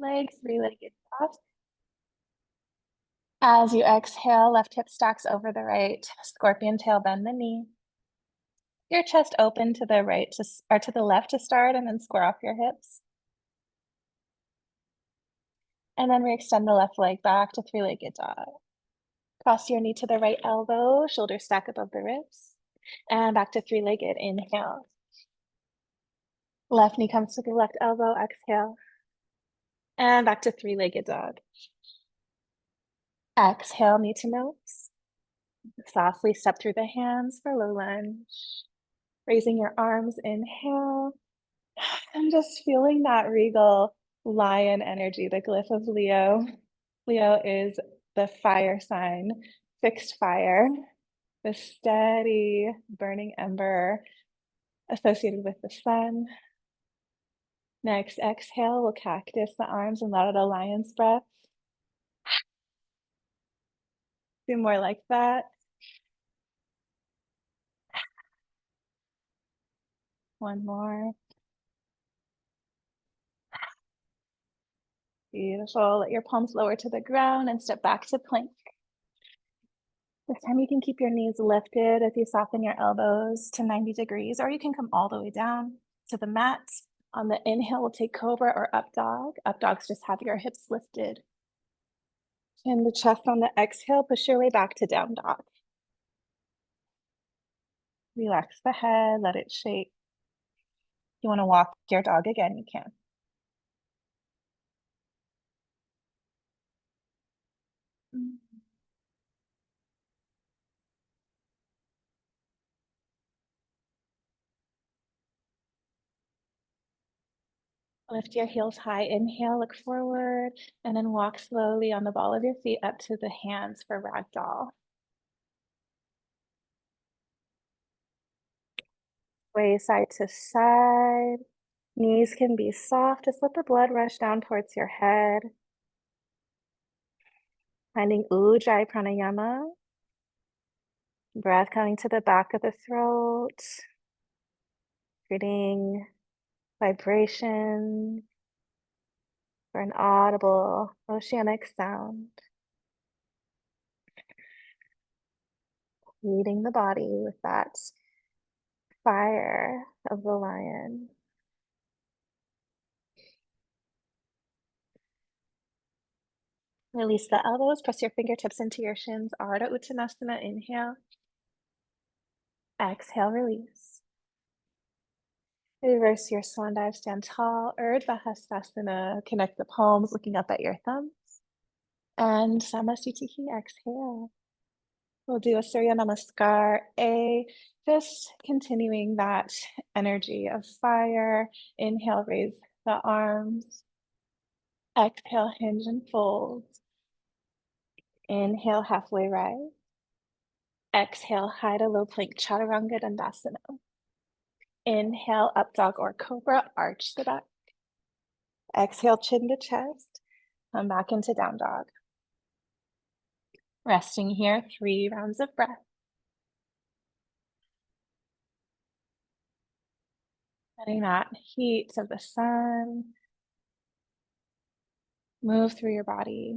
leg, three-legged dog. As you exhale, left hip stacks over the right, scorpion tail, bend the knee. Your chest open to the right or to the left to start, and then square off your hips. And then we extend the left leg back to three-legged dog. Cross your knee to the right elbow, shoulders stack above the ribs. And back to three-legged, inhale. Left knee comes to the left elbow, exhale. And back to three-legged dog. Exhale, knee to nose. Softly step through the hands for low lunge. Raising your arms, inhale. I'm just feeling that regal lion energy, the glyph of Leo. Leo is the fire sign, fixed fire, the steady burning ember associated with the sun. Next, exhale, we'll cactus the arms and let out a lion's breath. Do more like that. One more. Beautiful. Let your palms lower to the ground and step back to plank. This time you can keep your knees lifted as you soften your elbows to 90 degrees, or you can come all the way down to the mat. On the inhale, we'll take cobra or up dog. Up dogs just have your hips lifted. Chin the chest on the exhale, push your way back to down dog. Relax the head, let it shake. If you want to walk your dog again, you can. Lift your heels high, inhale, look forward, and then walk slowly on the ball of your feet up to the hands for ragdoll. Sway side to side. Knees can be soft, just let the blood rush down towards your head. Finding Ujjayi Pranayama. Breath coming to the back of the throat. Creating vibration for an audible oceanic sound. Leading the body with that fire of the lion. Release the elbows, press your fingertips into your shins. Ardha Uttanasana, inhale. Exhale, release. Reverse your swan dive, stand tall. Urdhva Hastasana, connect the palms, looking up at your thumbs. And Samastitihi, exhale. We'll do a Surya Namaskar, just continuing that energy of fire. Inhale, raise the arms. Exhale, hinge and fold. Inhale, halfway rise. Exhale, high to low plank, Chaturanga Dandasana. Inhale, up dog or cobra, arch the back. Exhale, chin to chest. Come back into down dog. Resting here, 3 rounds of breath. Letting that heat of the sun move through your body.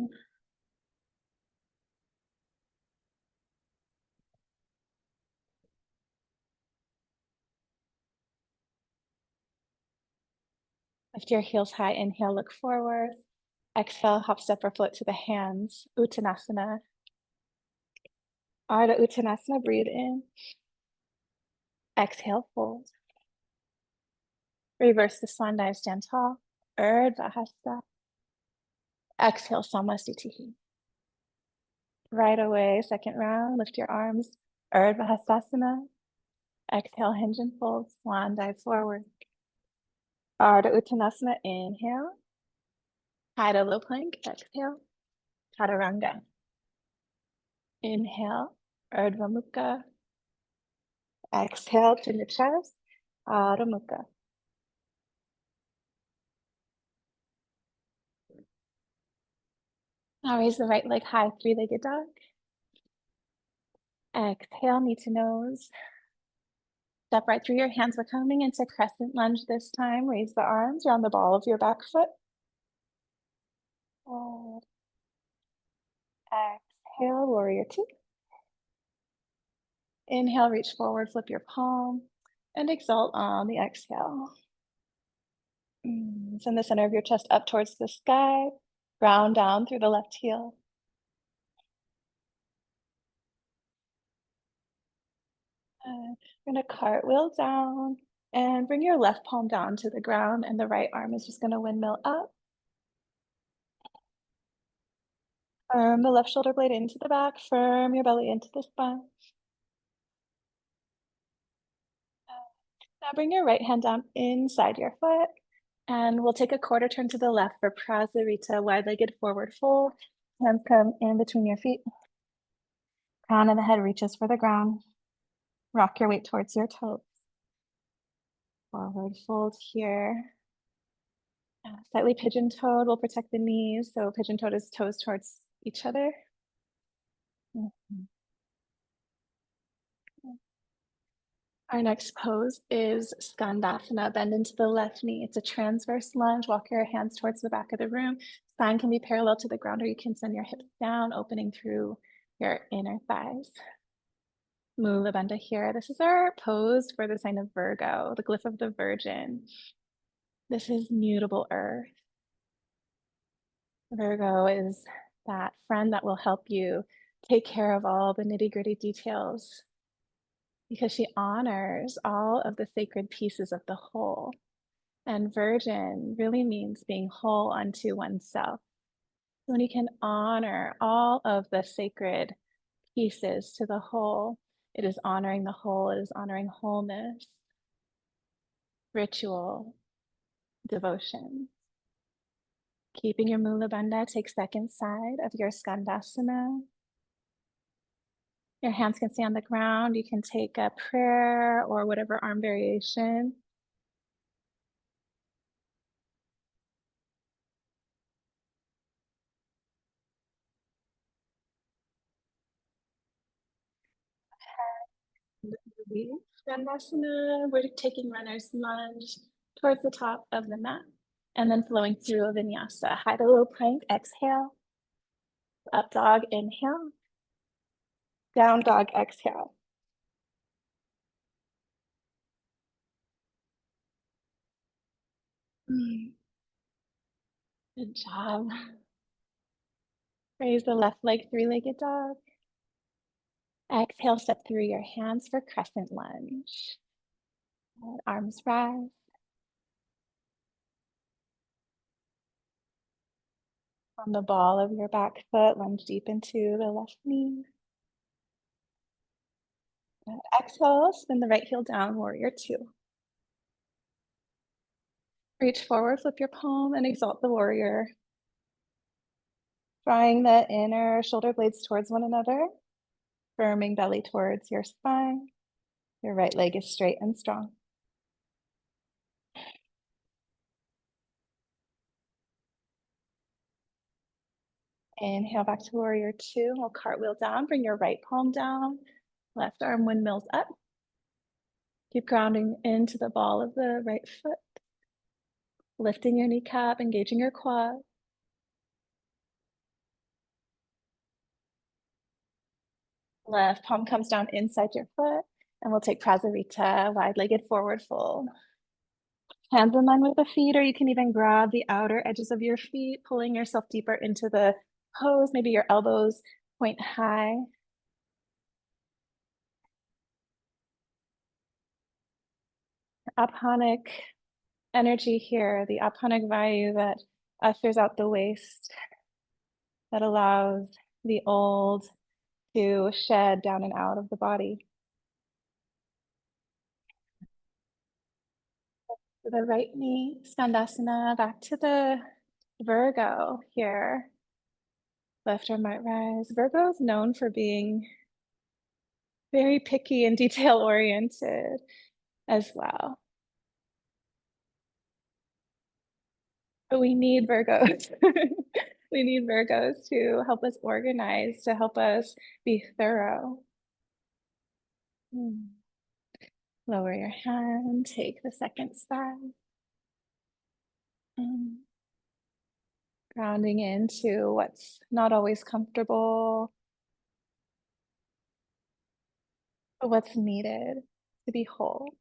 Lift your heels high, inhale, look forward. Exhale, hop, step, or float to the hands, Uttanasana. Ardha Uttanasana, breathe in. Exhale, fold. Reverse the swan dive, stand tall, Urdhva Hasta. Exhale, Samastitihi. Right away, second round, lift your arms, Urdhva Hastasana. Exhale, hinge and fold, swan dive forward. Ardha Uttanasana, inhale. High to low plank, exhale. Chaturanga. Inhale, Urdhva Mukha. Exhale, chin to chest, Adho Mukha. Now raise the right leg high, 3-legged dog. Exhale, knee to nose. Step right through your hands. We're coming into crescent lunge this time. Raise the arms. You're on the ball of your back foot. Exhale, warrior two. Inhale, reach forward, flip your palm, and exalt on the exhale. Send the center of your chest up towards the sky, ground down through the left heel. We're gonna cartwheel down and bring your left palm down to the ground, and the right arm is just gonna windmill up. Firm the left shoulder blade into the back, firm your belly into the spine. Now bring your right hand down inside your foot, and we'll take a quarter turn to the left for Prasarita, wide-legged forward fold. Hands come in between your feet. Crown of the head reaches for the ground. Rock your weight towards your toes. Forward fold here. Slightly pigeon-toed will protect the knees, so pigeon-toed is toes towards each other. Our next pose is Skandasana. Bend into the left knee. It's a transverse lunge. Walk your hands towards the back of the room. Spine can be parallel to the ground, or you can send your hips down, opening through your inner thighs. Mula Bandha here. This is our pose for the sign of Virgo, the glyph of the Virgin. This is mutable earth. Virgo is that friend that will help you take care of all the nitty-gritty details because she honors all of the sacred pieces of the whole. And virgin really means being whole unto oneself. When you can honor all of the sacred pieces to the whole, it is honoring the whole, it is honoring wholeness, ritual, devotion. Keeping your Mula Bandha, take second side of your Skandasana. Your hands can stay on the ground. You can take a prayer or whatever arm variation. Skandasana, we're taking runner's lunge towards the top of the mat and then flowing through a vinyasa. High to low plank, exhale. Up dog, inhale. Down dog, exhale. Good job. Raise the left leg, three-legged dog. Exhale, step through your hands for crescent lunge. Arms rise. On the ball of your back foot, lunge deep into the left knee. Exhale, spin the right heel down, warrior two. Reach forward, flip your palm, and exalt the warrior. Drawing the inner shoulder blades towards one another, firming belly towards your spine. Your right leg is straight and strong. Inhale back to warrior two. We'll cartwheel down, bring your right palm down, left arm windmills up. Keep grounding into the ball of the right foot. Lifting your kneecap, engaging your quad. Left palm comes down inside your foot, and we'll take Prasarita, wide-legged forward fold. Hands in line with the feet, or you can even grab the outer edges of your feet, pulling yourself deeper into the pose. Maybe your elbows point high. Aponic energy here, the aponic vayu that ushers out the waste, that allows the old to shed down and out of the body. To the right knee, Skandasana, back to the Virgo here. Left arm might rise. Virgo is known for being very picky and detail oriented as well. But we need Virgos. We need Virgos to help us organize, to help us be thorough. Lower your hand, take the second side. Grounding into what's not always comfortable, but what's needed to be whole.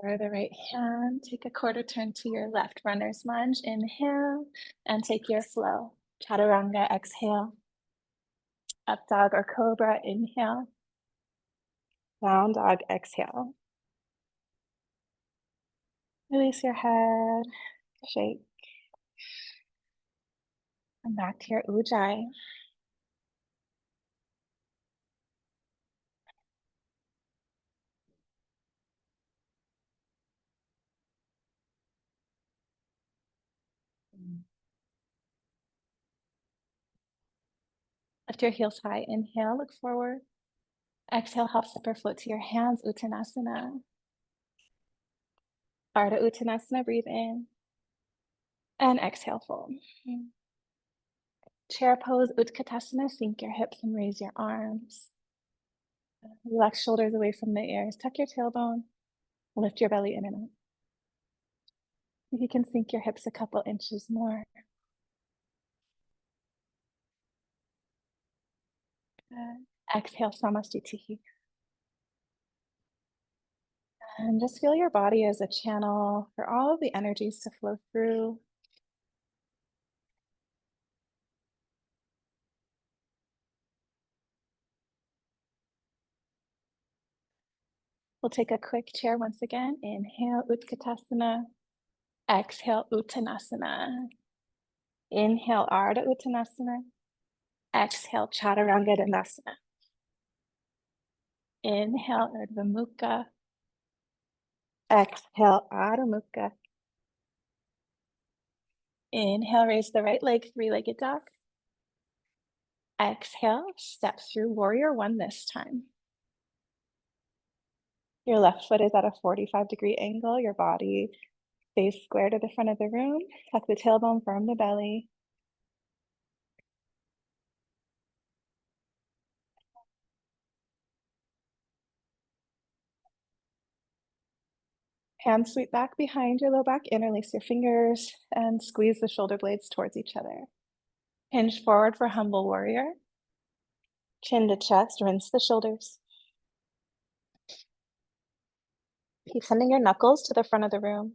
Lower the right hand, take a quarter turn to your left, runner's lunge, inhale, and take your flow. Chaturanga, exhale. Up dog or cobra, inhale. Down dog, exhale. Release your head, shake. And back to your ujjayi. Lift your heels high, inhale, look forward. Exhale, help step or float to your hands, Uttanasana. Ardha Uttanasana, breathe in. And exhale, fold. Chair pose, Utkatasana, sink your hips and raise your arms. Relax shoulders away from the ears. Tuck your tailbone. Lift your belly in and out. If you can sink your hips a couple inches more. Good. Exhale, Samastitihi. And just feel your body as a channel for all of the energies to flow through. We'll take a quick chair once again. Inhale, Utkatasana. Exhale, Uttanasana. Inhale, Ardha Uttanasana. Exhale, Chaturanga Dandasana. Inhale, Urdhva Mukha. Exhale, Adho Mukha. Inhale, raise the right leg, three-legged dog. Exhale, step through warrior one this time. Your left foot is at a 45-degree angle. Your body stays square to the front of the room. Tuck the tailbone, firm the belly. Hands sweep back behind your low back, interlace your fingers, and squeeze the shoulder blades towards each other. Hinge forward for humble warrior. Chin to chest, rinse the shoulders. Keep sending your knuckles to the front of the room.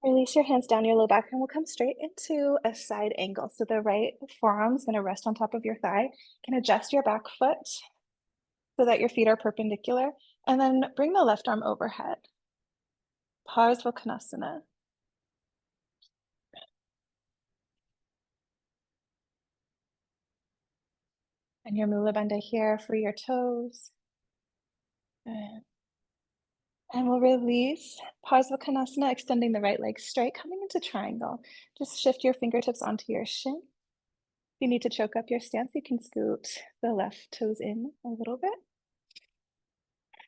Release your hands down your low back and we'll come straight into a side angle. So the right forearm's gonna rest on top of your thigh. You can adjust your back foot so that your feet are perpendicular, and then bring the left arm overhead. Parsvakonasana. And your Mula Bandha here for your toes. Good. And we'll release Parsvakonasana, extending the right leg straight, coming into triangle. Just shift your fingertips onto your shin. If you need to choke up your stance, you can scoot the left toes in a little bit.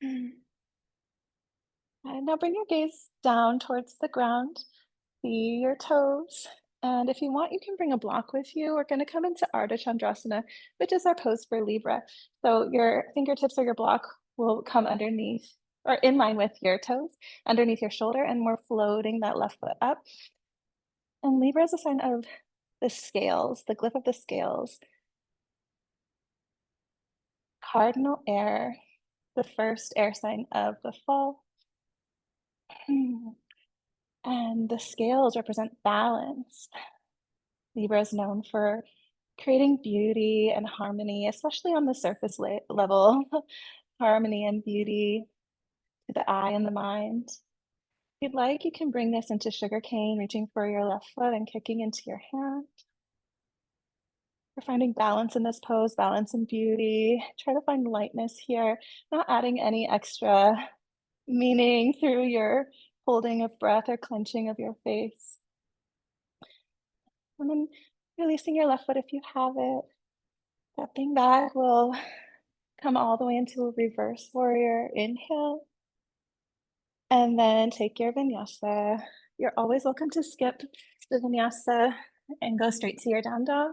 And now bring your gaze down towards the ground. See your toes. And if you want, you can bring a block with you. We're going to come into Ardha Chandrasana, which is our pose for Libra. So your fingertips or your block will come underneath or in line with your toes, underneath your shoulder, and we're floating that left foot up. And Libra is a sign of the scales, the glyph of the scales. Cardinal air, the first air sign of the fall. And the scales represent balance. Libra is known for creating beauty and harmony, especially on the surface level, harmony and beauty to the eye and the mind. If you'd like, you can bring this into sugarcane, reaching for your left foot and kicking into your hand. We're finding balance in this pose, balance and beauty. Try to find lightness here, not adding any extra meaning through your holding of breath or clenching of your face. And then releasing your left foot if you have it. Stepping back, we'll come all the way into a reverse warrior. Inhale. And then take your vinyasa. You're always welcome to skip the vinyasa and go straight to your down dog.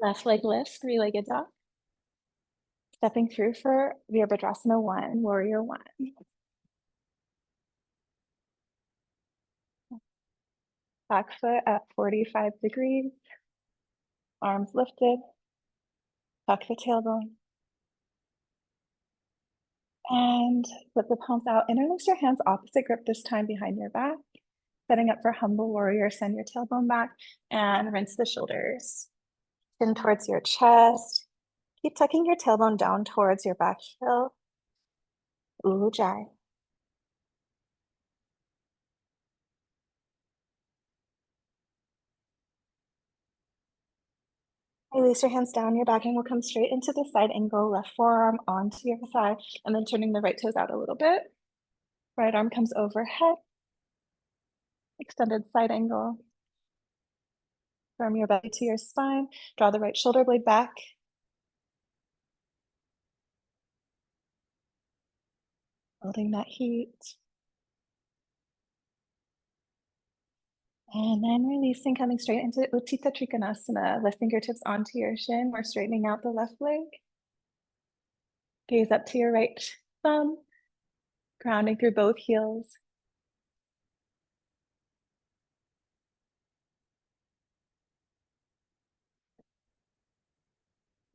Left leg lifts, three-legged dog. Stepping through for Virabhadrasana 1, Warrior 1. Back foot at 45 degrees. Arms lifted. Tuck the tailbone. And flip the palms out. Interlace your hands opposite grip this time behind your back. Setting up for humble warrior, send your tailbone back and rinse the shoulders. Chin towards your chest. Keep tucking your tailbone down towards your back heel. Ujjayi. Release your hands down, your back hand will come straight into the side angle, left forearm onto your thigh, and then turning the right toes out a little bit. Right arm comes overhead, extended side angle. From your belly to your spine, draw the right shoulder blade back. Building that heat. And then releasing, coming straight into Utthita Trikonasana. Left fingertips onto your shin. We're straightening out the left leg. Gaze up to your right thumb, grounding through both heels.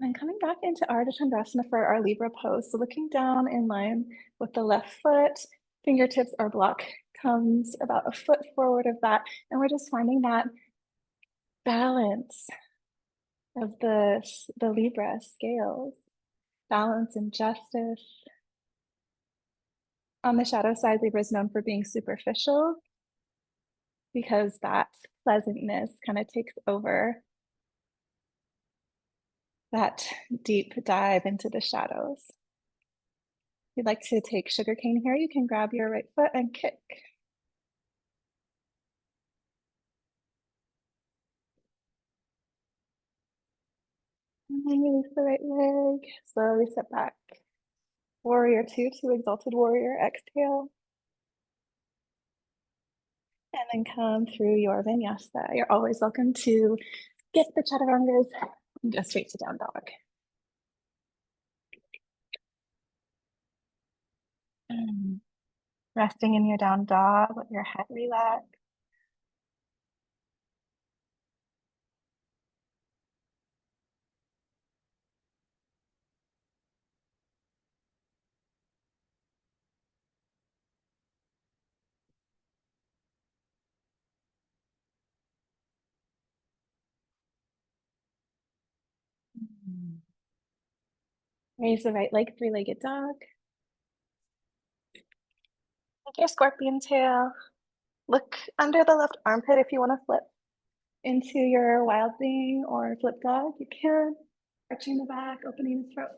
And coming back into Ardha Chandrasana for our Libra pose. So looking down in line with the left foot, fingertips, our block comes about a foot forward of that. And we're just finding that balance of the Libra scales, balance and justice. On the shadow side, Libra is known for being superficial because that pleasantness kind of takes over that deep dive into the shadows. If you'd like to take sugarcane here, you can grab your right foot and kick. And then release the right leg, slowly step back. Warrior 2 to exalted warrior, exhale. And then come through your vinyasa. You're always welcome to skip the chaturangas and go straight to down dog. Resting in your down dog, let your head relax. Raise the right leg, three-legged dog. Take your scorpion tail. Look under the left armpit if you want to flip into your wildling or flip dog. You can. Arching the back, opening the throat.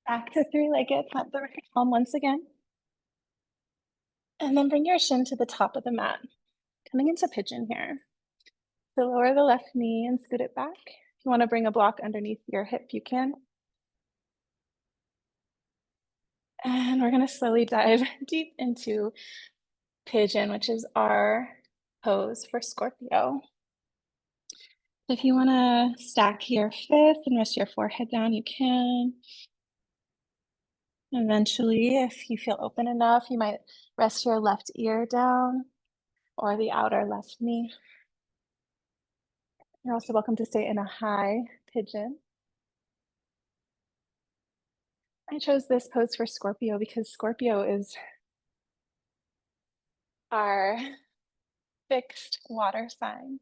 Back to three-legged, plant the right palm once again. And then bring your shin to the top of the mat. Coming into pigeon here. So lower the left knee and scoot it back. If you want to bring a block underneath your hip, you can. And we're going to slowly dive deep into pigeon, which is our pose for Scorpio. If you want to stack your fist and rest your forehead down, you can. Eventually, if you feel open enough, you might rest your left ear down or the outer left knee. You're also welcome to stay in a high pigeon. I chose this pose for Scorpio because Scorpio is our fixed water sign.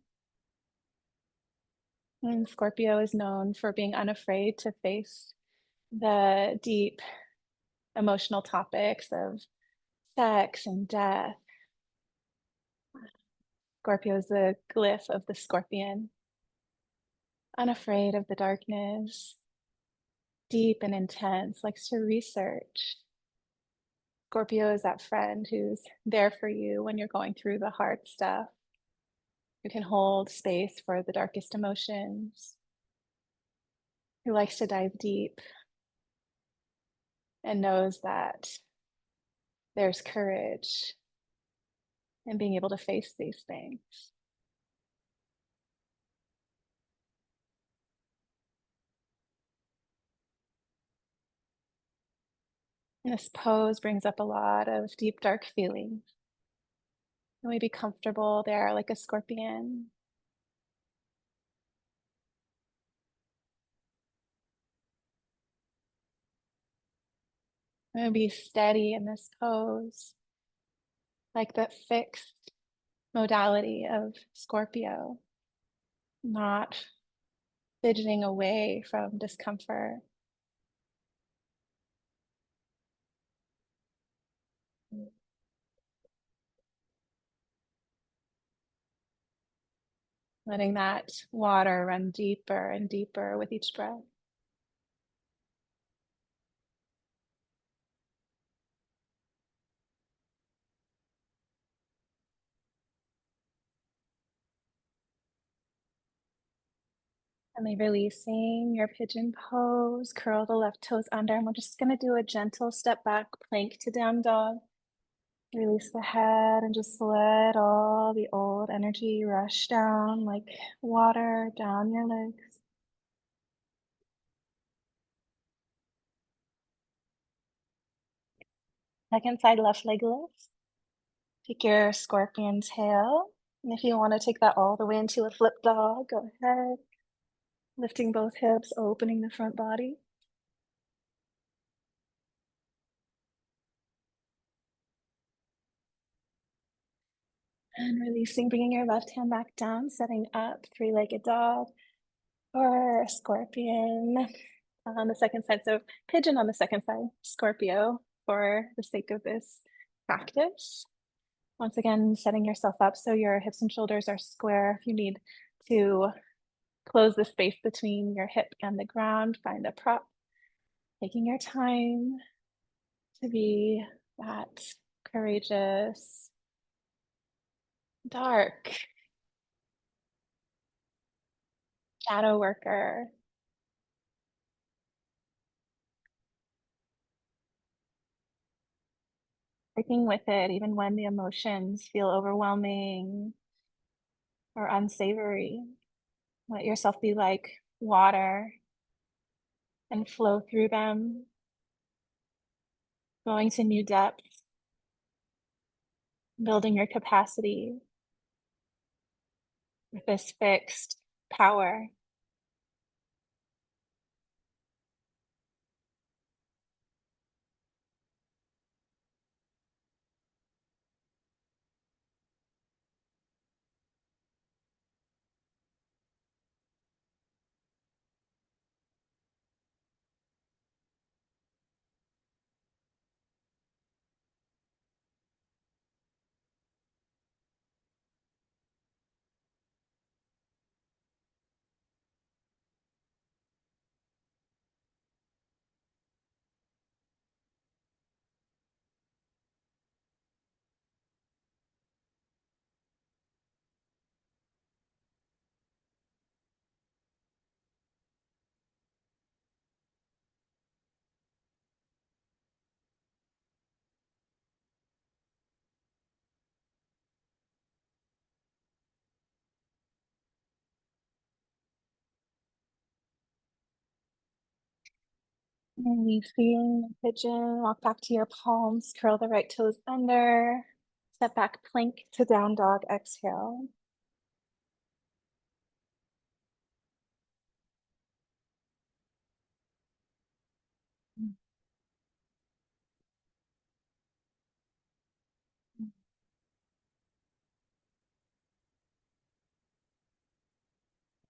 And Scorpio is known for being unafraid to face the deep emotional topics of sex and death. Scorpio is the glyph of the scorpion, unafraid of the darkness, deep and intense, likes to research. Scorpio is that friend who's there for you when you're going through the hard stuff, who can hold space for the darkest emotions, who likes to dive deep and knows that there's courage in being able to face these things. This pose brings up a lot of deep, dark feelings. Can we be comfortable there like a scorpion? I'm gonna be steady in this pose, like that fixed modality of Scorpio, not fidgeting away from discomfort. Letting that water run deeper and deeper with each breath. And then releasing your pigeon pose, curl the left toes under, and we're just gonna do a gentle step back plank to down dog. Release the head and just let all the old energy rush down like water down your legs. Second side left leg lifts. Take your scorpion tail. And if you want to take that all the way into a flip dog, go ahead. Lifting both hips, opening the front body. And releasing, bringing your left hand back down, setting up three-legged dog or scorpion on the second side. So pigeon on the second side, Scorpio for the sake of this practice. Once again, setting yourself up so your hips and shoulders are square. If you need to close the space between your hip and the ground, find a prop. Taking your time to be that courageous, dark shadow worker. Sticking with it even when the emotions feel overwhelming or unsavory. Let yourself be like water and flow through them, going to new depths, building your capacity with this fixed power. Releasing the pigeon, walk back to your palms, curl the right toes under, step back plank to down dog, exhale.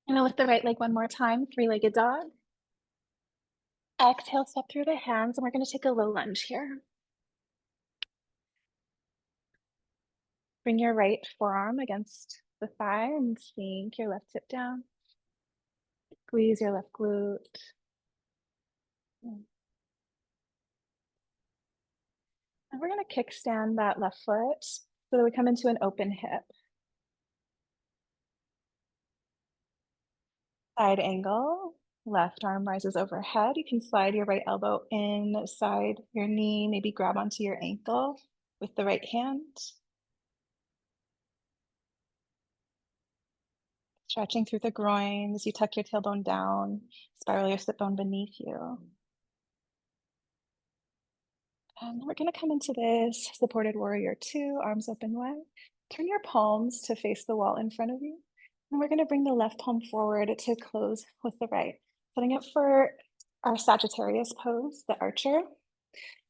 And then lift the right leg one more time, three-legged dog. Exhale, step through the hands, and we're gonna take a low lunge here. Bring your right forearm against the thigh and sink your left hip down. Squeeze your left glute. And we're gonna kickstand that left foot so that we come into an open hip. Side angle, left arm rises overhead. You can slide your right elbow inside your knee, maybe grab onto your ankle with the right hand. Stretching through the groin as you tuck your tailbone down, spiral your sit bone beneath you. We're going to come into this supported warrior two, arms open wide. Turn your palms to face the wall in front of you. And we're going to bring the left palm forward to close with the right. Setting it for our Sagittarius pose, the archer.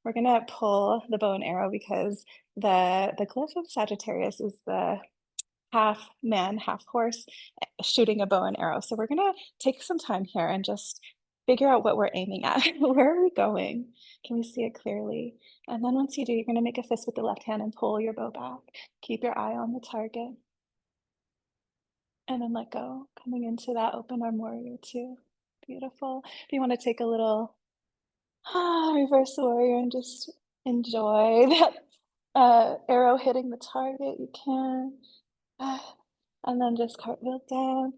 We're going to pull the bow and arrow because the glyph of Sagittarius is the half man, half horse shooting a bow and arrow. So we're going to take some time here and just figure out what we're aiming at. Where are we going? Can we see it clearly? And then once you do, you're going to make a fist with the left hand and pull your bow back. Keep your eye on the target. And then let go, coming into that open arm warrior two. Beautiful. If you want to take a little reverse warrior and just enjoy that arrow hitting the target, you can. And then just cartwheel down.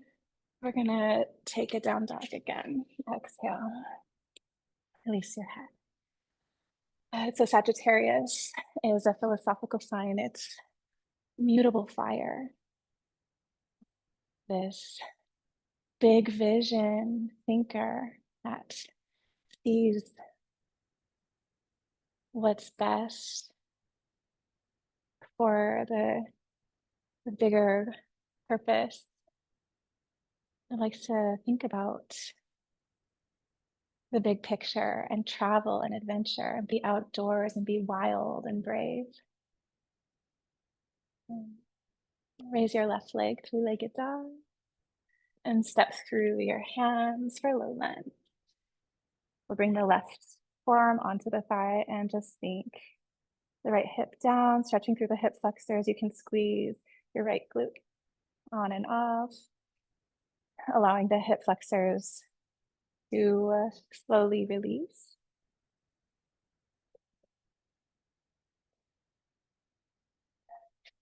We're gonna take a down dog again. Exhale. Release your head. So Sagittarius is a philosophical sign. It's mutable fire. This big vision thinker that sees what's best for the bigger purpose. It likes to think about the big picture and travel and adventure and be outdoors and be wild and brave. Raise your left leg, three-legged dog, and step through your hands for low lunge. We'll bring the left forearm onto the thigh and just sink the right hip down, stretching through the hip flexors. You can squeeze your right glute on and off, allowing the hip flexors to slowly release.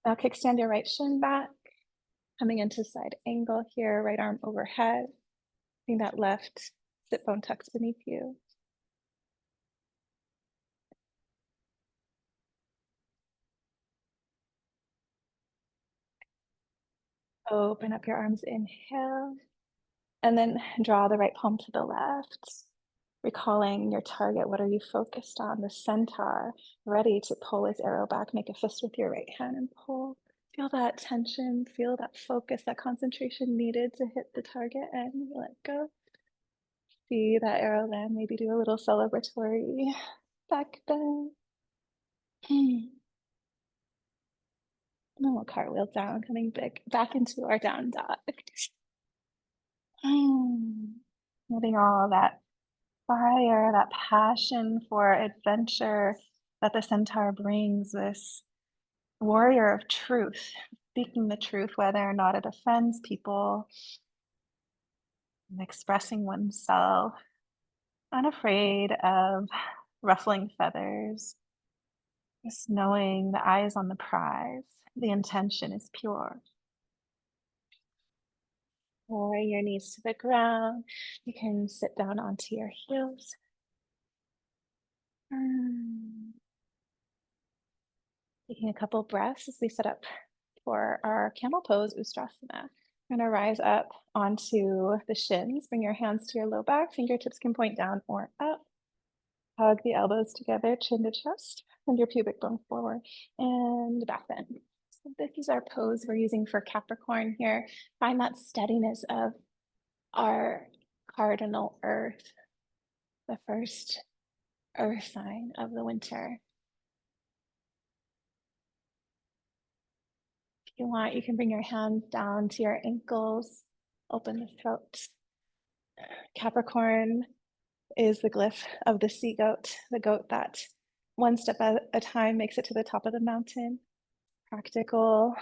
Now kickstand your right shin back, coming into side angle here, right arm overhead. Seeing that left sit bone tucked beneath you. Open up your arms, inhale, and then draw the right palm to the left. Recalling your target, what are you focused on? The centaur, ready to pull his arrow back. Make a fist with your right hand and pull. Feel that tension, feel that focus, that concentration needed to hit the target, and let go. See that arrow land, maybe do a little celebratory back bend. And then we'll cartwheel down, coming back into our down dog. Moving all that fire, that passion for adventure that the centaur brings, this warrior of truth, speaking the truth, whether or not it offends people, and expressing oneself, unafraid of ruffling feathers, just knowing the eye is on the prize, the intention is pure. Lowering your knees to the ground, you can sit down onto your heels. Taking a couple breaths as we set up for our camel pose, Ustrasana. We're gonna rise up onto the shins, bring your hands to your low back, fingertips can point down or up. Hug the elbows together, chin to chest, and your pubic bone forward, and back bend. So this is our pose we're using for Capricorn here. Find that steadiness of our cardinal earth, the first earth sign of the winter. If you want, you can bring your hands down to your ankles, open the throat. Capricorn is the glyph of the sea goat, the goat that one step at a time makes it to the top of the mountain. Practical,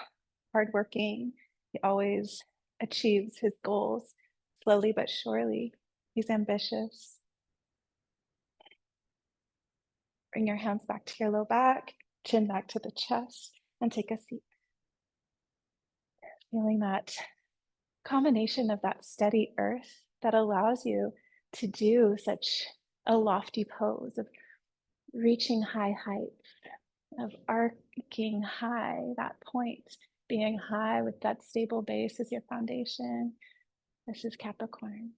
hardworking, he always achieves his goals slowly but surely. He's ambitious. Bring your hands back to your low back, chin back to the chest, and take a seat. Feeling that combination of that steady earth that allows you to do such a lofty pose of reaching high heights, of arcing high, that point being high with that stable base as your foundation. This is Capricorn.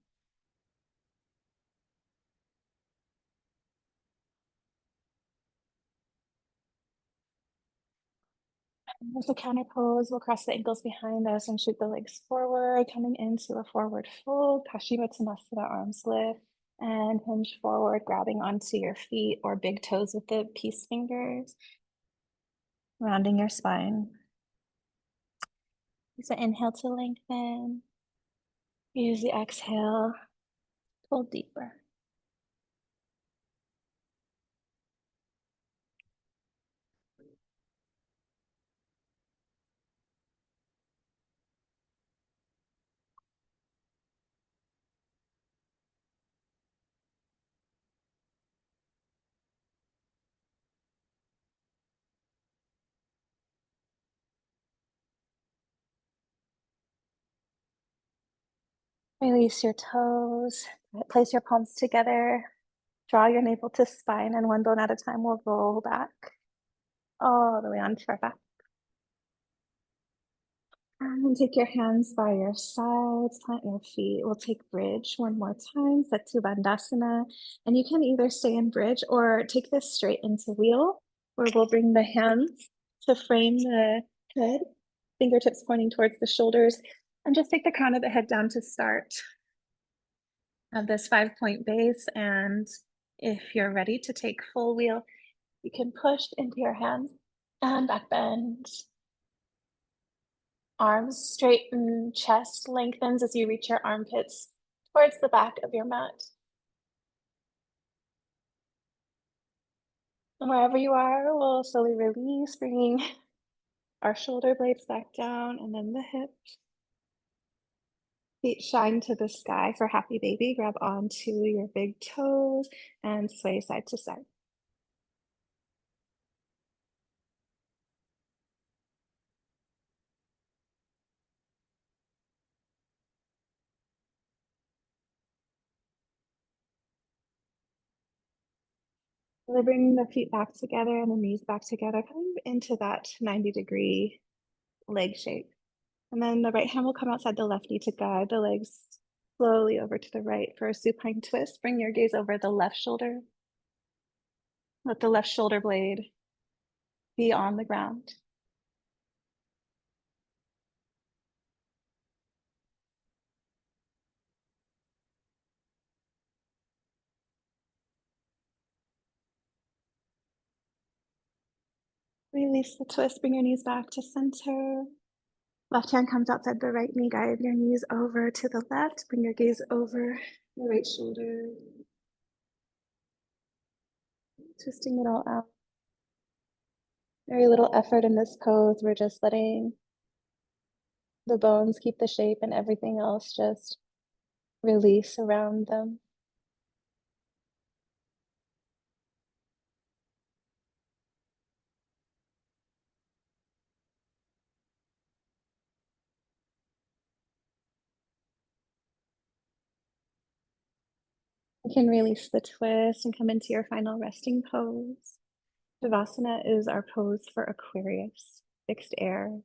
There's a counter pose. We'll cross the ankles behind us and shoot the legs forward, coming into a forward fold. Paschimottanasana, arms lift and hinge forward, grabbing onto your feet or big toes with the peace fingers, rounding your spine. Use the inhale to lengthen. Use the exhale, pull deeper. Release your toes. Place your palms together. Draw your navel to spine, and one bone at a time will roll back all the way onto our back. And take your hands by your sides, plant your feet. We'll take bridge one more time, Setu Bandhasana. And you can either stay in bridge or take this straight into wheel, where we'll bring the hands to frame the head, fingertips pointing towards the shoulders, and just take the crown of the head down to start of this 5-point base. And if you're ready to take full wheel, you can push into your hands and back bend. Arms straighten, chest lengthens as you reach your armpits towards the back of your mat. And wherever you are, we'll slowly release, bringing our shoulder blades back down and then the hips. Feet shine to the sky for happy baby. Grab onto your big toes and sway side to side. Really bringing the feet back together and the knees back together, coming into that 90-degree leg shape. And then the right hand will come outside the left knee to guide the legs slowly over to the right for a supine twist. Bring your gaze over the left shoulder. Let the left shoulder blade be on the ground. Release the twist, bring your knees back to center. Left hand comes outside the right knee, guide your knees over to the left. Bring your gaze over the right shoulder. Twisting it all out. Very little effort in this pose. We're just letting the bones keep the shape and everything else just release around them. You can release the twist and come into your final resting pose. Shavasana is our pose for Aquarius, fixed air.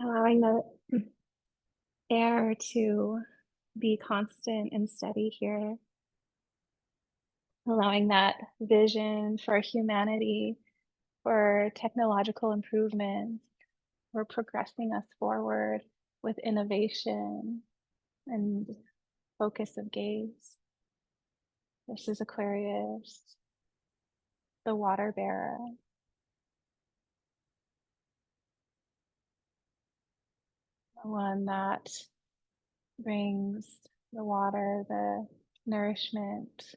Allowing the air to be constant and steady here. Allowing that vision for humanity, for technological improvement, for progressing us forward with innovation and focus of gaze. This is Aquarius, the water bearer. The one that brings the water, the nourishment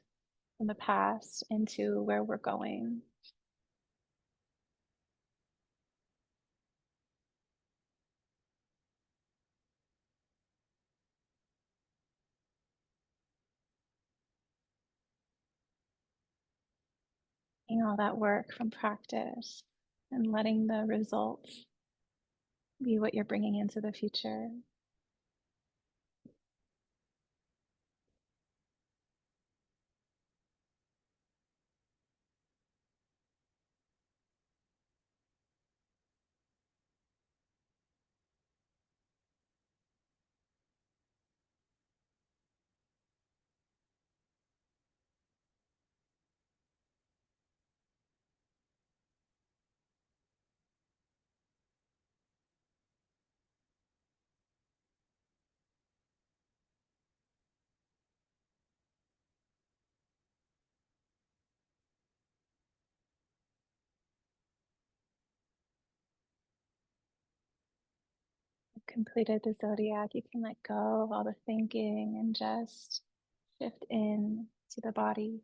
from the past into where we're going. All that work from practice and letting the results be what you're bringing into the future. completed the zodiac, you can let go of all the thinking and just shift in to the body.